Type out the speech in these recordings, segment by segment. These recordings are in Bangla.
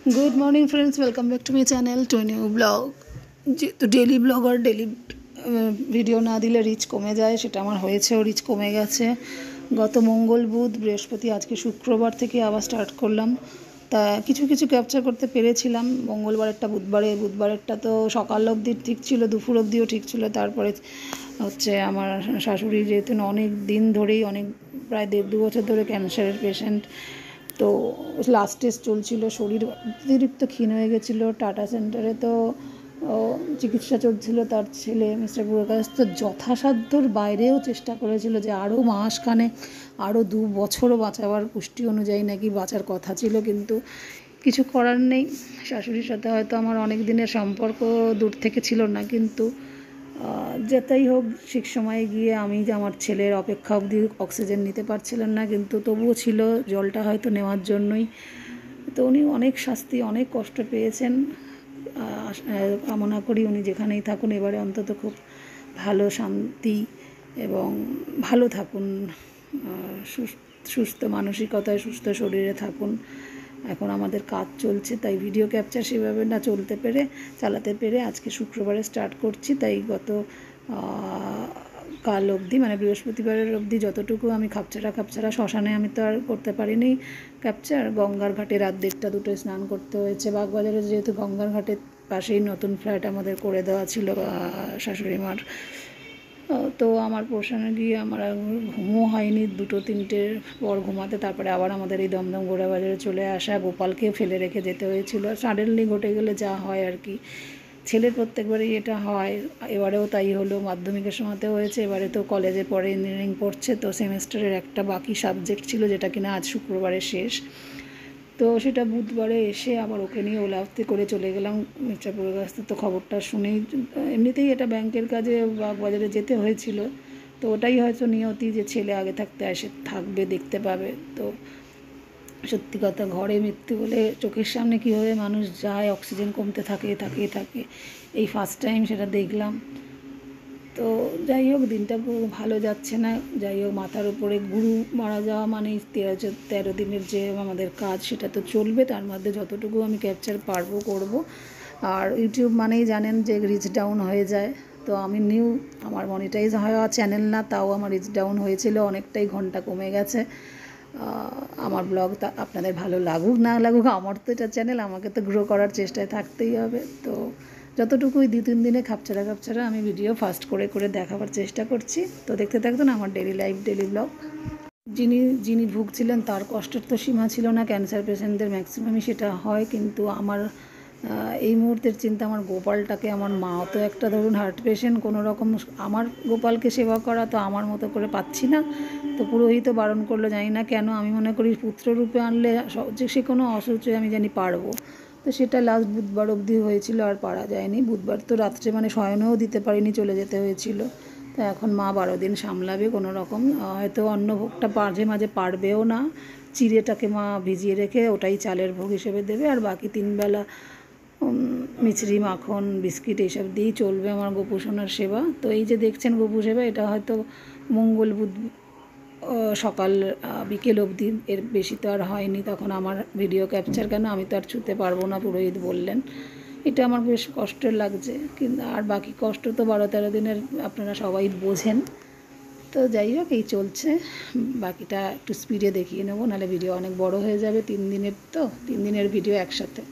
Good morning friends, welcome back to my channel to new blog. যেহেতু ডেলি ব্লগার ডেলি ভিডিও না দিলে রিচ কমে যায়, সেটা আমার হয়েছেও, রিচ কমে গেছে। গত মঙ্গল বুধ বৃহস্পতি আজকে শুক্রবার থেকে আবার স্টার্ট করলাম। তা কিছু কিছু ক্যাপচার করতে পেরেছিলাম। মঙ্গলবারেরটা বুধবারেরটা তো সকাল অবধি ঠিক ছিল, দুপুর অবধিও ঠিক ছিল। তারপরে হচ্ছে আমার শাশুড়ি যেহেতু অনেক দিন ধরেই প্রায় 1.5-2 বছর ধরে ক্যান্সারের পেশেন্ট, তো লাস্ট টেস্ট চলছিল, শরীর অতিরিক্ত ক্ষীণ হয়ে গেছিলো। টাটা সেন্টারে তো চিকিৎসা চলছিল। তার ছেলে মিস্টার পুরকাশ তো যথাসাধ্যর বাইরেও চেষ্টা করেছিল যে আরও মাসখানে, আরও 2 বছরও বাঁচাবার পুষ্টি অনুযায়ী নাকি বাঁচার কথা ছিল, কিন্তু কিছু করার নেই। শাশুড়ির সাথে হয়তো আমার অনেক দিনের সম্পর্ক দূর থেকে ছিল না, কিন্তু যেটাই হোক ঠিক সময়ে গিয়ে আমি যে আমার ছেলের অপেক্ষা অবধি অক্সিজেন নিতে পারছিলেন না, কিন্তু তবুও ছিল জলটা হয়তো নেওয়ার জন্যই। তো উনি অনেক শাস্তি, অনেক কষ্ট পেয়েছেন। কামনা করি উনি যেখানেই থাকুন এবারে অন্তত খুব ভালো, শান্তি এবং ভালো থাকুন, সুস্থ মানসিকতায়, সুস্থ শরীরে থাকুন। এখন আমাদের কাজ চলছে, তাই ভিডিও ক্যাপচার সেভাবে না চালাতে পেরে আজকে শুক্রবারে স্টার্ট করছি। তাই গত কাল অবধি, মানে বৃহস্পতিবারের অবধি যতটুকু আমি খাপছাড়া শ্মশানে আমি তো আর করতে পারিনি ক্যাপচার। গঙ্গার ঘাটে রাত 1:30-2টায় স্নান করতে হয়েছে। বাগবাজারে যেহেতু গঙ্গার ঘাটের পাশেই নতুন ফ্ল্যাট আমাদের করে দেওয়া ছিল শাশুড়ি মার, তো আমার পোর্শনে গিয়ে আমার ঘুমও হয়নি, 2-3টের পর ঘুমাতে। তারপরে আবার আমাদের এই দমদম গোড়াবাজারে চলে আসা, গোপালকে ফেলে রেখে যেতে হয়েছিল। সাডেনলি ঘটে গেলে যা হয় আর কি, ছেলের প্রত্যেকবারই এটা হয়, এবারেও তাই হলো। মাধ্যমিকের সময়তেও হয়েছে, এবারে তো কলেজে পড়ে, ইঞ্জিনিয়ারিং পড়ছে, তো সেমেস্টারের একটা বাকি সাবজেক্ট ছিল যেটা কিনা আজ শুক্রবারে শেষ। তো সেটা বুধবারে এসে আবার ওকে নিয়ে ওলাফতে করে চলে গেলাম মির্জাপুরের কাছ থেকে। তো খবরটা শুনেই, এমনিতেই এটা ব্যাংকের কাজে বাজারে যেতে হয়েছিল, তো ওটাই হয়তো নিয়তি যে ছেলে আগে থাকতে এসে থাকবে, দেখতে পাবে। তো সত্যি কথা, ঘরে মৃত্যু হলে চোখের সামনে কীভাবে মানুষ যায়, অক্সিজেন কমতে থাকে। এই ফার্স্ট টাইম সেটা দেখলাম। তো যাই হোক, দিনটা ভালো যাচ্ছে না। যাই হোক, মাথার উপরে গুরু মারা যাওয়া মানে 13 দিনের যে আমাদের কাজ, সেটা তো চলবে। তার মধ্যে যতটুকু আমি ক্যাপচার পারবো করব। আর ইউটিউব মানেই জানেন যে রিচ ডাউন হয়ে যায়। তো আমি আমার মনিটাইজ হওয়া চ্যানেল না, তাও আমার রিচ ডাউন হয়েছিল অনেকটাই, ঘন্টা কমে গেছে। আমার ব্লগ আপনাদের ভালো লাগুক না লাগুক, আমার তো এটা চ্যানেল, আমাকে তো গ্রো করার চেষ্টায় থাকতেই হবে। তো যতটুকুই 2-3 দিনে খাপছাড়া আমি ভিডিও ফাস্ট করে দেখাবার চেষ্টা করছি। তো দেখতে থাকুন আমার ডেলি লাইফ, ডেলি ব্লগ। যিনি ভুগছিলেন তার কষ্টের তো সীমা ছিল না। ক্যান্সার পেশেন্টদের ম্যাক্সিমামই সেটা হয়, কিন্তু আমার এই মুহূর্তের চিন্তা আমার গোপালটাকে, আমার মাও তো একটা ধরুন হার্ট পেশেন্ট, কোনো রকম আমার গোপালকে সেবা করা তো আমার মতো করে পাচ্ছি না। তো পুরোহিত বারণ করলো, জানি না কেন। আমি মনে করি পুত্ররূপে আনলে যে কোনো অসুচে আমি জানি পারবো। তো সেটা লাস্ট বুধবার অবধি হয়েছিল, আর পারা যায়নি। বুধবার তো রাত্রে মানে শয়নেও দিতে পারিনি, চলে যেতে হয়েছিল। তো এখন মা 12 দিন সামলাবে কোনো রকম। হয়তো অন্নভোগটা মাঝে মাঝে পারবেও না, চিড়েটাকে মা ভিজিয়ে রেখে ওটাই চালের ভোগ হিসেবে দেবে, আর বাকি 3 বেলা মিছরি, মাখন, বিস্কিট এইসব দিয়েই চলবে আমার গোপুসোনার সেবা। তো এই যে দেখছেন গোপু সেবা, এটা হয়তো মঙ্গল বুধ সকাল বিকেল অবধি, এর বেশি তো আর হয়নি। তখন আমার ভিডিও ক্যাপচার কেন, আমি তো আর ছুতে পারবো না, পুরোহিত বললেন। এটা আমার বেশ কষ্টের লাগছে, কিন্তু আর বাকি কষ্ট তো 12-13 দিনের আপনারা সবাই বোঝেন। তো যাই হোক, এই চলছে। বাকিটা একটু স্পিডে দেখিয়ে নেবো, নাহলে ভিডিও অনেক বড় হয়ে যাবে। 3 দিনের তো, 3 দিনের ভিডিও একসাথে।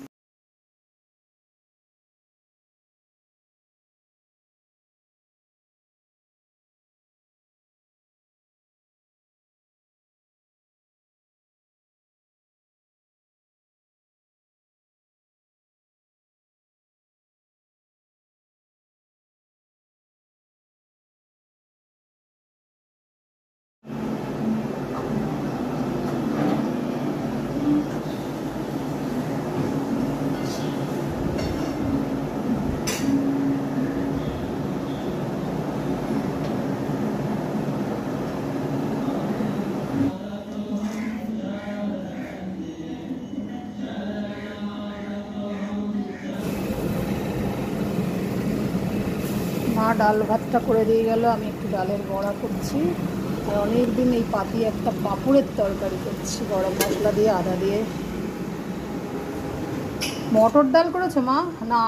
মা ডাল ভাতটা করে দিয়ে গেল, আমি একটু ডালের বড়া করছি। আর অনেক দিন এই পাতি একটা পাঁপড়ের তরকারি করছি, গরম মশলা দিয়ে, আদা দিয়ে। মটর ডাল করেছো মা? না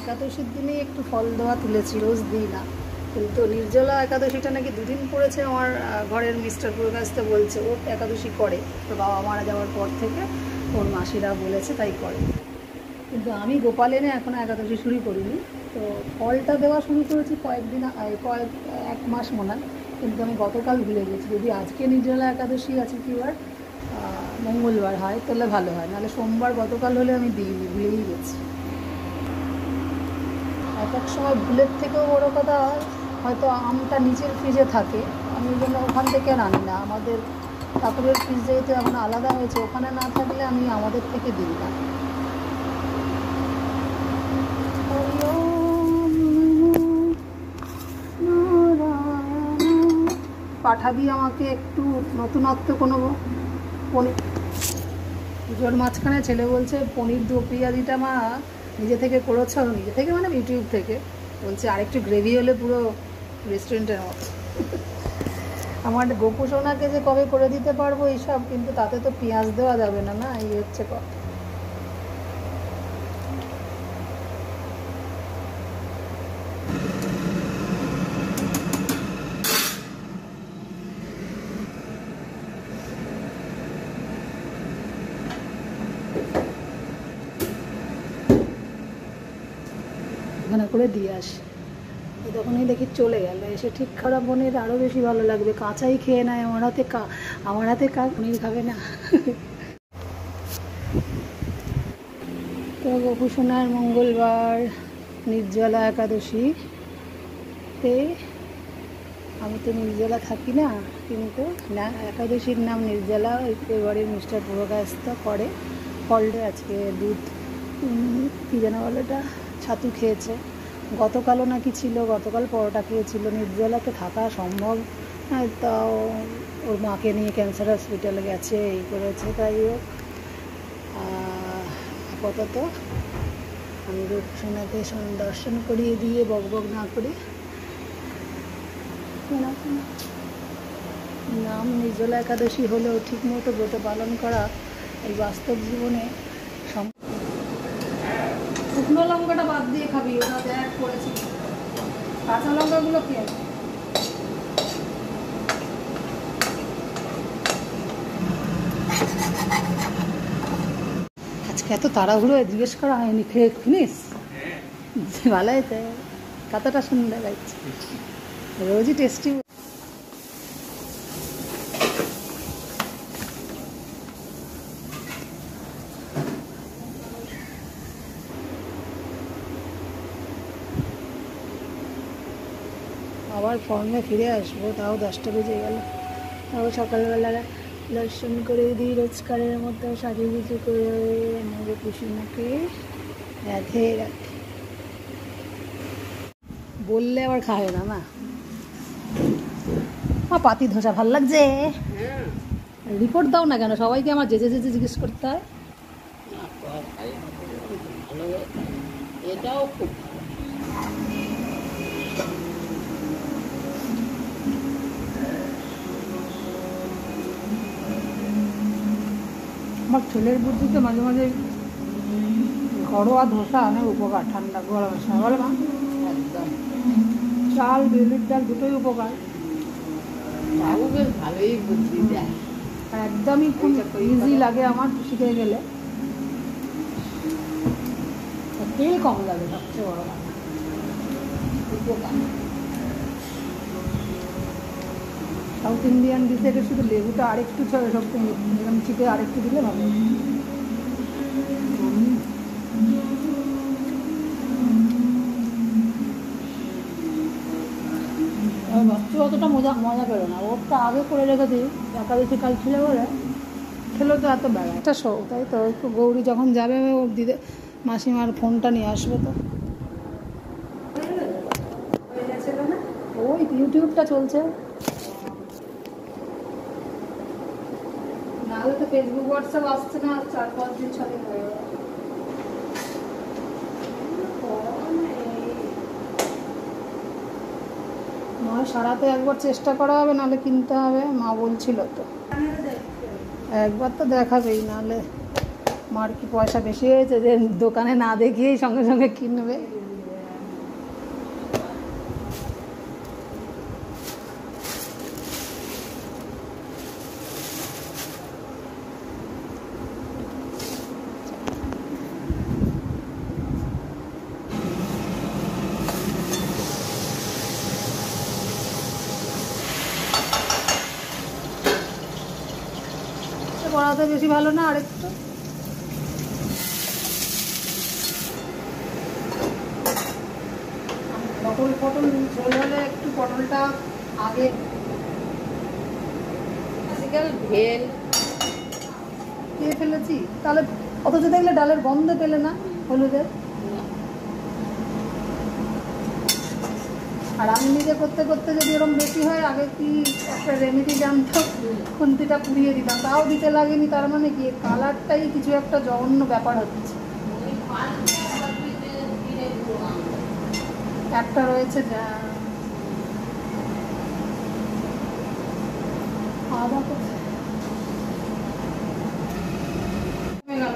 একাদশীর দিনে একটু ফল দেওয়া তুলেছি, রোজ দিই না। কিন্তু নির্জলা একাদশীটা নাকি 2 দিন পড়েছে। আমার ঘরের মিস্টার প্রকাশটা বলছে ও একাদশী করে, ওর বাবা মারা যাওয়ার পর থেকে ওর মাসিরা বলেছে তাই করে। কিন্তু আমি গোপাল এনে এখনও একাদশী শুরু করিনি। তো ফলটা দেওয়া শুরু করেছি কয়েক 1 মাস মনে হয়, কিন্তু আমি গতকাল ভুলে গেছি। যদি আজকে নির্জলা একাদশী আছে কি বার, মঙ্গলবার হয় তাহলে ভালো হয়, নাহলে সোমবার গতকাল হলে আমি দিইনি, ভুলেই গেছি। এক সময় ভুলের থেকেও বড়ো কথা হয়তো আমটা নিচের ফ্রিজে থাকে, আমি ওই জন্য ওখান থেকে আনি না। আমাদের ঠাকুরের ফ্রিজ যেহেতু এখন আলাদা হয়েছে, ওখানে না থাকলে আমি আমাদের থেকে দিই না। পাঠাবি আমাকে একটু নতুনত্ব কোনো পনির। পুজোর মাঝখানে ছেলে বলছে পনির দো পেঁয়াজিটা মা নিজে থেকে করেছ, নিজে থেকে মানে ইউটিউব থেকে, বলছে আরেকটু গ্রেভি হলে পুরো রেস্টুরেন্টের মতো। আমার গোপুসোনাকে যে কবে করে দিতে পারবো এইসব, কিন্তু তাতে তো পেঁয়াজ দেওয়া যাবে না, না এই হচ্ছে কথা। ওখানে করে দিয়ে আসি, তখনই দেখি চলে গেল। এসে ঠিক খারাপ পনির আরও বেশি ভালো লাগবে, কাঁচাই খেয়ে নেয়। আমার হাতে পনির খাবে না। তো গোপুসোনার মঙ্গলবার নির্জলা একাদশীতে, আমি তো নির্জলা থাকি না, কিন্তু না একাদশীর নাম নির্জলা। এবারের মিস্টার পুরকাস্তা করে। ফলটা আজকে দুধ কী যেন বলে এটা, ছাতু খেয়েছে। গতকালও নাকি ছিল, গতকাল পরোটা খেয়েছিল। নির্জলাতে থাকা সম্ভব তাও ওর মাকে নিয়ে ক্যান্সার হসপিটালে গেছে, এই করেছে। তাই হোক, আপাতত আমি গোপুসোনাকে দর্শন করিয়ে দিয়ে বকবক না করে নাম নির্জলা একাদশী হলেও ঠিকমতো ব্রত পালন করা এই বাস্তব জীবনে। শুকনো লঙ্কাটা বাদ দিয়ে খাবি, ওটা দেখ করেছি। কাঁচা লঙ্কাগুলো কি আছে? আজকে এত তাড়াহুড়ো জিজ্ঞেস করা হয়নি, খেয়ে খুনিস ভালো হয়েছে, কতটা সুন্দর লাগছে, রোজই টেস্টি। আবার ফর্মে ফিরে আসবো, তাও 10টা বেজে গেল। তাও সকালবেলা দর্শন করে দিই, রোজকারের মতো সাজিয়ে গুজে করে আমাদের কুসুমাকে রাধে রাধে বললে আবার খায় না। না পাতি ধোসা ভাল লাগছে, রিপোর্ট দাও না কেন? সবাইকে আমার যেজে যেজে জিজ্ঞেস করতে হয়। এটাও খুব আমার ছেলের বুদ্ধিতে মাঝে মাঝে ঘরোয়া ধোসা অনেক উপকার, ঠান্ডা গরমের সময় বলে মা। একদম চাল, বেলির ডাল দুটোই উপকার। বাবু বেশ ভালোই বুদ্ধি দেয়, আর একদমই খুব ইজি লাগে আমার শিখে গেলে। তেল কম লাগে, সবচেয়ে বড় কথা উপকার। সাউথ ইন্ডিয়ান ডিশের শুধু লেবুটা আরেকটু সব এরকম চিপে আরেকটু দিলে ভালো। বাচ্চা অতটা মজা পেলো না, ওরটা আগে করে রেখেছি, একাদশী কাল ছিল বলে খেলো তো এত বেলা একটা শো, তাই তো একটু গৌরী যখন যাবে ও দিদি মাসিমার ফোনটা নিয়ে আসবে তো। ওই ইউটিউবটা চলছে, নাহলে তো ফেসবুক হোয়াটসঅ্যাপ আসছে না, 4-5 দিন 6 দিন হয়ে গেল। নয় সারাতে একবার চেষ্টা করা হবে, নাহলে কিনতে হবে, মা বলছিল তো। একবার তো দেখাবেই, নাহলে মার কি পয়সা বেশি হয়েছে যে দোকানে না দেখিয়েই সঙ্গে সঙ্গে কিনবে। কড়াতে বেশি ভালো না, আরেকটু পটল ঝোল হলে একটু পটলটা আগে ভেল দিয়ে ফেলেছি, তাহলে অথচ দেখলে ডালের গন্ধ পেলে না হলুদের। আর আমি নিজে করতে করতে যদি এরকম বেশি হয়, আগে কি একটা রেমেডি জানতো, খুন্তিটা পুড়িয়ে দিতাম, তাও দিতে লাগেনি। তার মানে কি কালারটাই কিছু একটা জঘন্য ব্যাপার হচ্ছে। একটা রয়েছে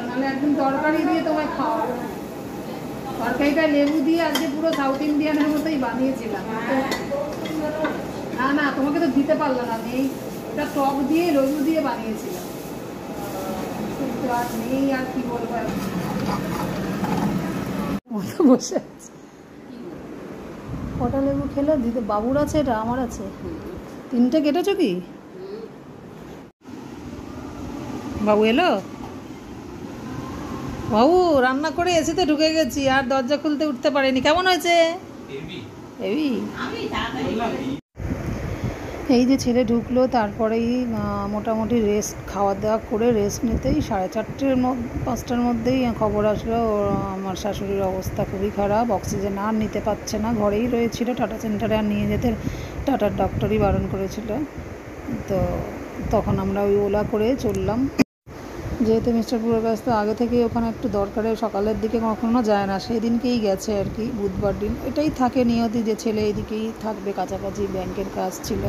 নাহলে একদিন তরকারি দিয়ে তোমায় খাওয়াবো। তরকারিটা লেবু দিয়ে আজকে পুরো সাউথ ইন্ডিয়ানের মতোই বানিয়েছিলাম। না না, তোমাকে তো দিতে পারলাম না, আমি এটা টক দিয়ে লেবু দিয়ে বানিয়েছিলাম, কিন্তু আর নেই, আর কি বলবো, বসে আছে। কটা লেবু খেলে দিতে? বাবুর আছে, এটা আমার আছে। 3টে কেটেছো কি? বাবু এলো? বাবু রান্না করে এসিতে ঢুকে গেছি, আর দরজা খুলতে উঠতে পারেনি। কেমন হয়েছে? হেভি। এই যে ছেলে ঢুকলো, তারপরেই মোটামুটি রেস্ট, খাওয়া দাওয়া করে রেস্ট নিতেই 4:30 5টার মধ্যেই খবর আসলো আমার শাশুড়ির অবস্থা খুবই খারাপ, অক্সিজেন আর নিতে পারছে না। ঘরেই রয়েছিল, টাটা সেন্টারে আর নিয়ে যেতে টাটার ডক্টরই বারণ করেছিল। তো তখন আমরা ওই ওলা করে চললাম, যেহেতু মিস্টার পুরকাশ তো আগে থেকেই ওখানে একটু দরকারে সকালের দিকে কখনো যায় না, সেই দিনকেই গেছে আর কি, বুধবার দিন। এটাই থাকে নিয়তি যে ছেলে এইদিকেই থাকবে, কাছাকাছি ব্যাংকের কাজ ছিল।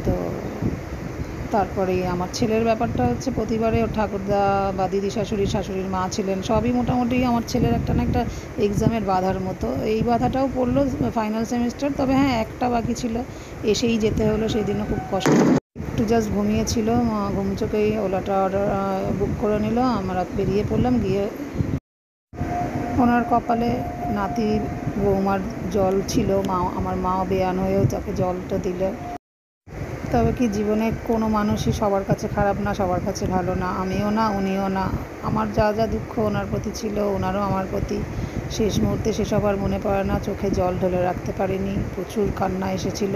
তো তারপরে আমার ছেলের ব্যাপারটা হচ্ছে, প্রতিবারে ওর ঠাকুরদা বা দিদি শাশুড়ির মা ছিলেন, সবই মোটামুটি আমার ছেলের একটা না একটা এক্সামের বাধার মতো। এই বাধাটাও পড়লো ফাইনাল সেমিস্টার, তবে হ্যাঁ একটা বাকি ছিল, এসেই যেতে হলো, সেই দিনও খুব কষ্ট। একটু জাস্ট ঘুমিয়েছিল, ঘুম চোখেই ওলাটা বুক করে নিল, আমরা বেরিয়ে পড়লাম। গিয়ে ওনার কপালে নাতি বৌমার জল ছিল, আমার মাও বেয়ান হয়েও তাকে জলটা দিল। তবে কি জীবনে কোনো মানুষই সবার কাছে খারাপ না, সবার কাছে ভালো না, আমিও না উনিও না। আমার যা যা দুঃখ ওনার প্রতি ছিল, ওনারও আমার প্রতি। শেষ মুহূর্তে সেসব আর মনে পড়ে না, চোখে জল ঢেলে রাখতে পারিনি, প্রচুর কান্না এসেছিল।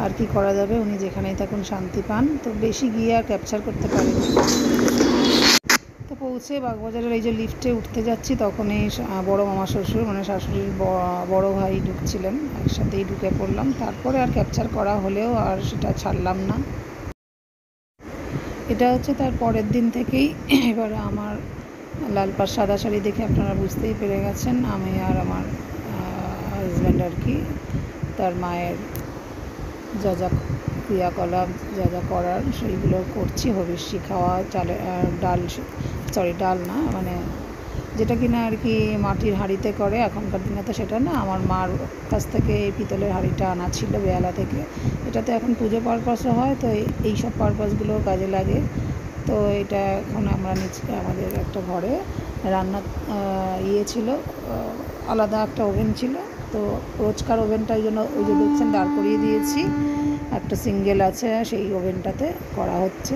আর কি করা যাবে, উনি যেখানেই থাকুন শান্তি পান। তো বেশি গিয়ে আর ক্যাপচার করতে পারিনি। তো পৌঁছে বাগবাজারের এই যে লিফটে উঠতে যাচ্ছি, তখনই বড় মামা শ্বশুর মানে শাশুড়ির বড় ভাই ঢুকছিলেন, একসাথেই ঢুকে পড়লাম। তারপরে আর ক্যাপচার করা হলেও আর সেটা ছাড়লাম না। এটা হচ্ছে তার পরের দিন থেকেই। এবারে আমার লাল পাড় সাদা শাড়ি দেখে আপনারা বুঝতেই পেরে গেছেন, আমি আর আমার হাজব্যান্ড আর কি তার মায়ের যা যা ক্রিয়াকলাপ যা যা করার সেইগুলো করছি। হবিষ্যি খাওয়া, ডাল না, মানে যেটা কিনা আর কি মাটির হাঁড়িতে করে, এখনকার দিনে তো সেটা না, আমার মার কাছ থেকে এই পিতলের হাঁড়িটা আনা ছিল বেহালা থেকে। এটাতে এখন পুজো পারপাসও হয়, তো এই সব পারপাসগুলো কাজে লাগে। তো এটা এখন আমরা আমাদের একটা ঘরে রান্না ছিল, আলাদা একটা ওভেন ছিল, তো রোজকার ওভেনটার জন্য ওই যে দেখছেন দাঁড় করিয়ে দিয়েছি, একটা সিঙ্গেল আছে, সেই ওভেনটাতে করা হচ্ছে।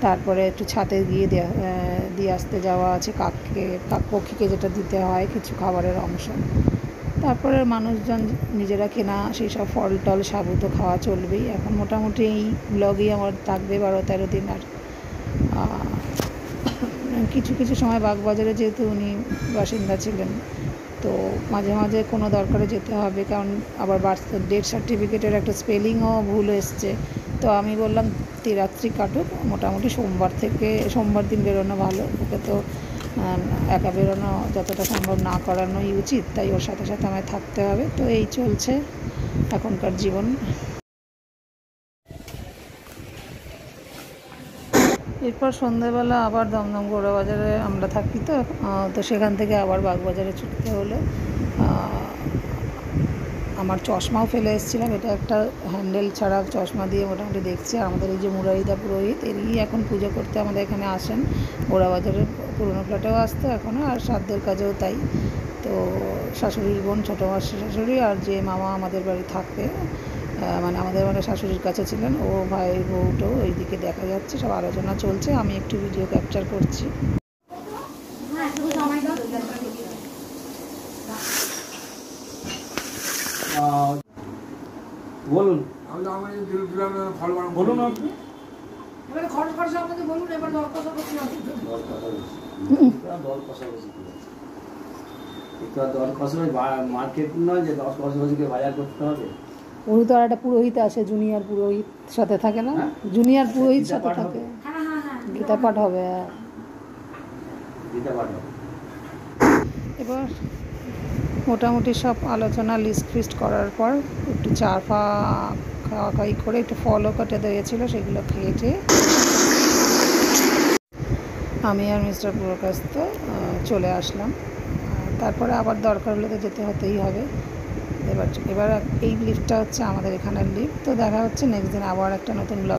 তারপরে একটু ছাদে গিয়ে দিয়ে আসতে যাওয়া আছে, পক্ষীকে যেটা দিতে হয় কিছু খাবারের অংশ। তারপরে মানুষজন নিজেরা কেনা সেই সব ফল টল সাবু তো খাওয়া চলবেই। এখন মোটামুটি এই ব্লগেই আমার থাকবে 12-13 দিন। আর কিছু কিছু সময় বাগবাজারে যেহেতু উনি বাসিন্দা ছিলেন, তো মাঝে মাঝে কোনো দরকারে যেতে হবে, কারণ আবার বার্থ ডেথ সার্টিফিকেটের একটা স্পেলিংও ভুল এসছে। তো আমি বললাম রাত্রি কাটুক, মোটামুটি সোমবার দিন বেরোনো ভালো, ওকে তো একা বেরোনো যতটা সম্ভব না করানোই উচিত, তাই ওর সাথে সাথে আমায় থাকতে হবে। তো এই চলছে এখনকার জীবন। এরপর সন্ধ্যেবেলা আবার দমদম গৌড়াবাজারে আমরা থাকি, তো সেখান থেকে আবার বাগবাজারে ছুটতে হলো। আমার চশমাও ফেলে এসেছিলাম, এটা একটা হ্যান্ডেল ছাড়া চশমা দিয়ে মোটামুটি দেখছি। আর আমাদের এই যে মুরারিদা পুরোহিত, এরই এখন পুজো করতে আমাদের এখানে আসেন, গৌড়াবাজারের পুরোনো ফ্ল্যাটেও আসতো এখনও, আর শ্রাদ্ধের কাজেও তাই। তো শাশুড়ির বোন, ছোটো মাসি শাশুড়ি, আর যে মামা আমাদের বাড়ি থাকে, মানে আমাদের শাশুড়ির কাছে ছিলেন, ও ভাই বউটাও ওইদিকে দেখা যাচ্ছে, সব আলোচনা চলছে, আমি একটু ভিডিও ক্যাপচার করছি। বলুন, বলুন আপনি। এবারে খরচ খরচা আমাকে বলুন, এবার দর কষাকষি হবে। দর কষাকষি কি আছে? এটা দর কষাকষি মার্কেট নয় যে দর কষাকষিকে বাজার করতে হবে। ওর তো আর একটা পুরোহিত আসে, জুনিয়র পুরোহিত সাথে থাকে না, হ্যাঁ? জুনিয়র পুরোহিত গীতা সাথে পাঠ থাকে, হবে। হ্যাঁ হ্যাঁ হ্যাঁ, গীতা পাঠ হবে। দিতে পারবো। এবার মোটামুটি সব আলোচনা লিস্ট ফিস্ট করার পর একটু চা ফা খাওয়া খাওয়াই করে একটু ফলও কেটে দিয়েছিলো, সেগুলো খেয়েছে আমি আর মিস্টার পুরকাস্ত চলে আসলাম। তারপরে আবার দরকার হলে তো যেতে হতেই হবে। এবার এই লিফটটা হচ্ছে আমাদের এখানের লিফট। তো দেখা হচ্ছে নেক্সট দিন আবার একটা নতুন ব্লগ।